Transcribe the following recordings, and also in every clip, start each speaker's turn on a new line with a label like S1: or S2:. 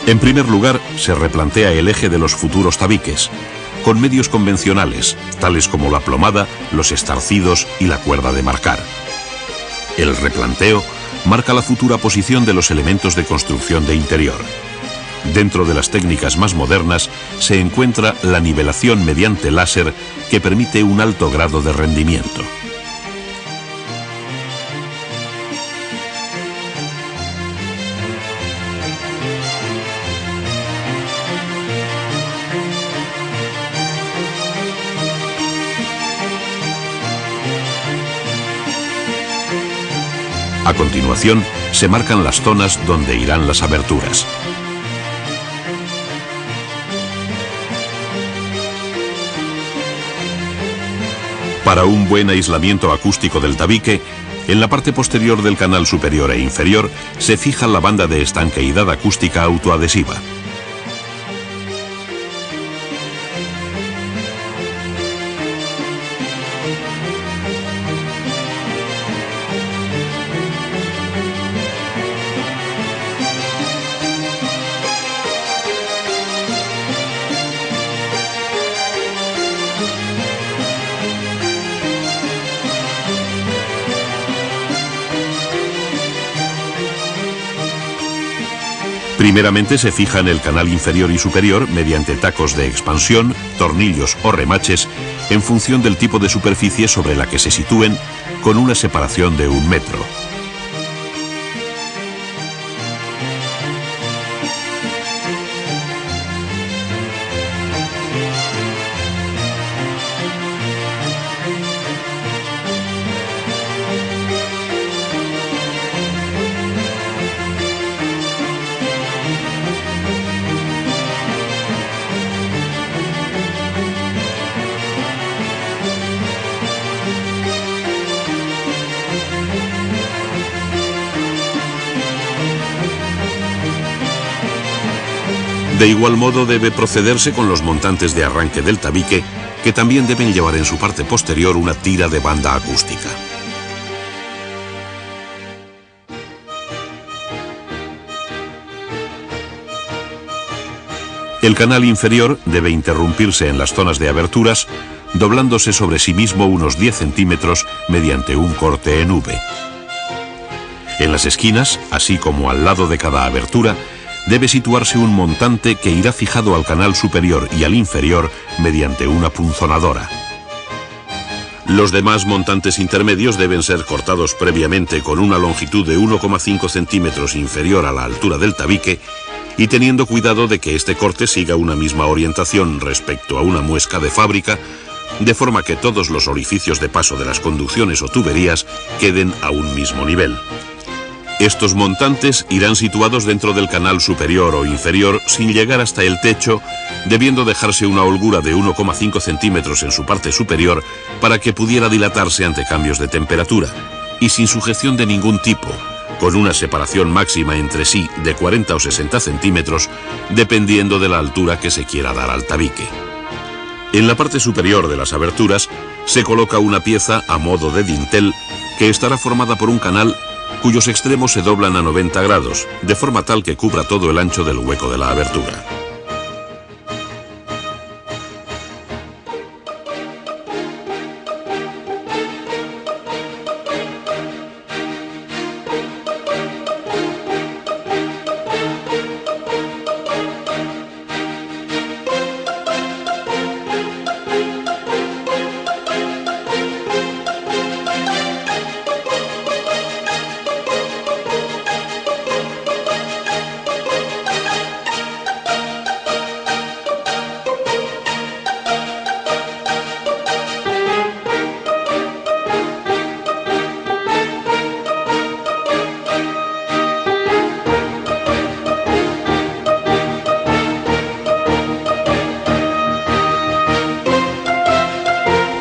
S1: En primer lugar, se replantea el eje de los futuros tabiques, con medios convencionales, tales como la plomada, los estarcidos y la cuerda de marcar. El replanteo marca la futura posición de los elementos de construcción de interior. Dentro de las técnicas más modernas se encuentra la nivelación mediante láser, que permite un alto grado de rendimiento. A continuación, se marcan las zonas donde irán las aberturas. Para un buen aislamiento acústico del tabique, en la parte posterior del canal superior e inferior se fija la banda de estanqueidad acústica autoadhesiva. Primeramente se fija en el canal inferior y superior mediante tacos de expansión, tornillos o remaches, en función del tipo de superficie sobre la que se sitúen, con una separación de 1 metro. De igual modo debe procederse con los montantes de arranque del tabique, que también deben llevar en su parte posterior una tira de banda acústica. El canal inferior debe interrumpirse en las zonas de aberturas, doblándose sobre sí mismo unos 10 centímetros mediante un corte en V. En las esquinas, así como al lado de cada abertura, debe situarse un montante que irá fijado al canal superior y al inferior mediante una punzonadora. Los demás montantes intermedios deben ser cortados previamente con una longitud de 1,5 centímetros inferior a la altura del tabique, y teniendo cuidado de que este corte siga una misma orientación respecto a una muesca de fábrica, de forma que todos los orificios de paso de las conducciones o tuberías queden a un mismo nivel. Estos montantes irán situados dentro del canal superior o inferior sin llegar hasta el techo, debiendo dejarse una holgura de 1,5 centímetros en su parte superior para que pudiera dilatarse ante cambios de temperatura, y sin sujeción de ningún tipo, con una separación máxima entre sí de 40 o 60 centímetros, dependiendo de la altura que se quiera dar al tabique. En la parte superior de las aberturas se coloca una pieza a modo de dintel que estará formada por un canal cuyos extremos se doblan a 90 grados, de forma tal que cubra todo el ancho del hueco de la abertura.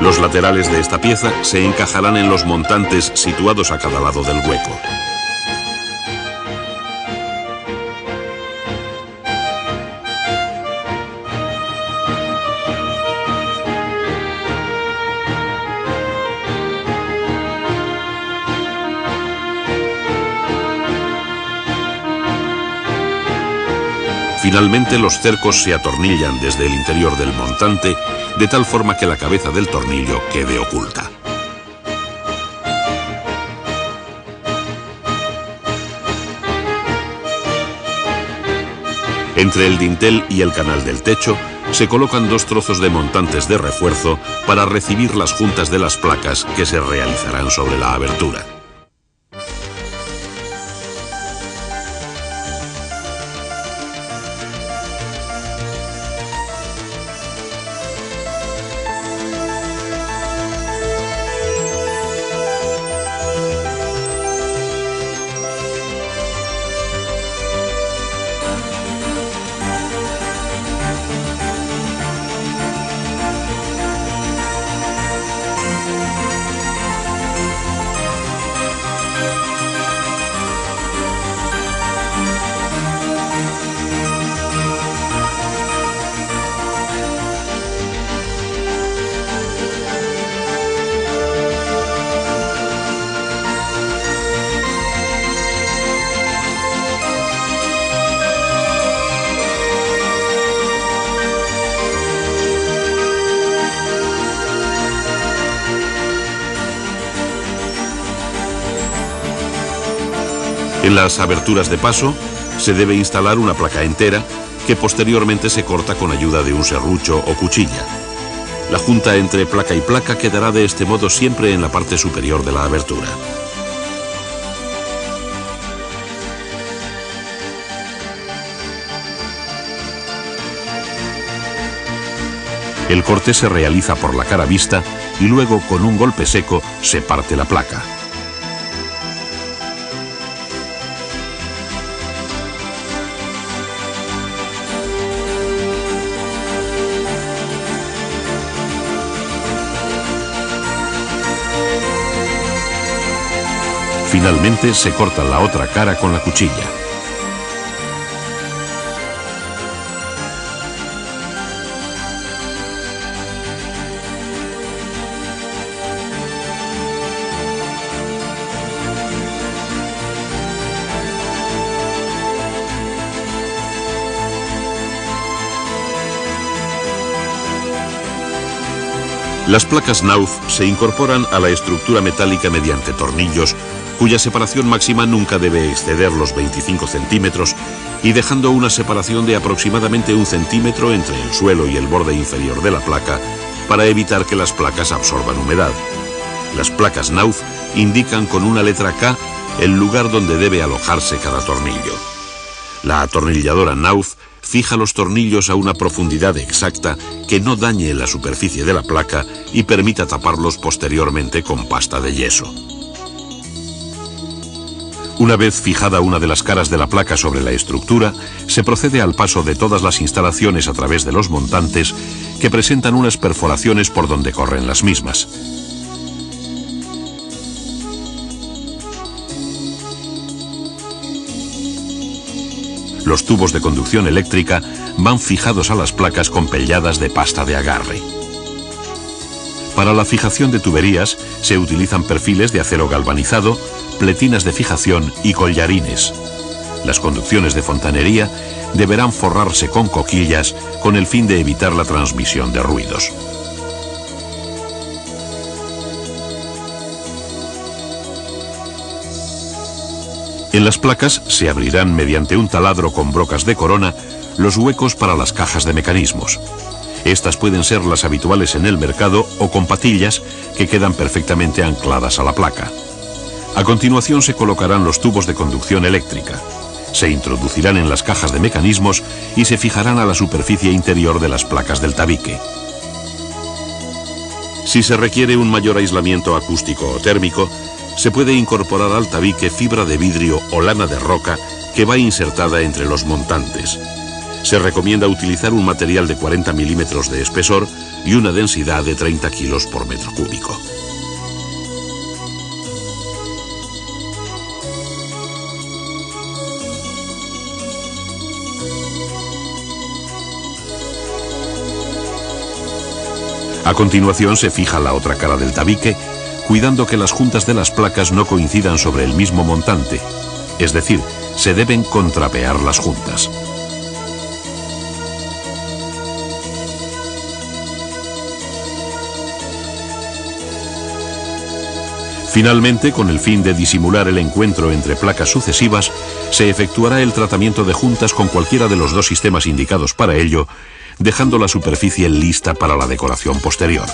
S1: Los laterales de esta pieza se encajarán en los montantes situados a cada lado del hueco. Finalmente, los cercos se atornillan desde el interior del montante, de tal forma que la cabeza del tornillo quede oculta. Entre el dintel y el canal del techo se colocan dos trozos de montantes de refuerzo para recibir las juntas de las placas que se realizarán sobre la abertura. En las aberturas de paso se debe instalar una placa entera que posteriormente se corta con ayuda de un serrucho o cuchilla. La junta entre placa y placa quedará de este modo siempre en la parte superior de la abertura. El corte se realiza por la cara vista y luego con un golpe seco se parte la placa. Finalmente se corta la otra cara con la cuchilla. Las placas Knauf se incorporan a la estructura metálica mediante tornillos cuya separación máxima nunca debe exceder los 25 centímetros y dejando una separación de aproximadamente 1 centímetro entre el suelo y el borde inferior de la placa para evitar que las placas absorban humedad. Las placas Knauf indican con una letra K el lugar donde debe alojarse cada tornillo. La atornilladora Knauf fija los tornillos a una profundidad exacta que no dañe la superficie de la placa y permita taparlos posteriormente con pasta de yeso. Una vez fijada una de las caras de la placa sobre la estructura, se procede al paso de todas las instalaciones a través de los montantes que presentan unas perforaciones por donde corren las mismas. Los tubos de conducción eléctrica van fijados a las placas con pelladas de pasta de agarre. Para la fijación de tuberías se utilizan perfiles de acero galvanizado, pletinas de fijación y collarines. Las conducciones de fontanería deberán forrarse con coquillas con el fin de evitar la transmisión de ruidos. En las placas se abrirán mediante un taladro con brocas de corona los huecos para las cajas de mecanismos. Estas pueden ser las habituales en el mercado o con patillas que quedan perfectamente ancladas a la placa. A continuación se colocarán los tubos de conducción eléctrica. Se introducirán en las cajas de mecanismos y se fijarán a la superficie interior de las placas del tabique. Si se requiere un mayor aislamiento acústico o térmico, se puede incorporar al tabique fibra de vidrio o lana de roca que va insertada entre los montantes. Se recomienda utilizar un material de 40 milímetros de espesor y una densidad de 30 kilos por metro cúbico. A continuación se fija la otra cara del tabique, cuidando que las juntas de las placas no coincidan sobre el mismo montante, es decir, se deben contrapear las juntas. Finalmente, con el fin de disimular el encuentro entre placas sucesivas, se efectuará el tratamiento de juntas con cualquiera de los dos sistemas indicados para ello, dejando la superficie lista para la decoración posterior.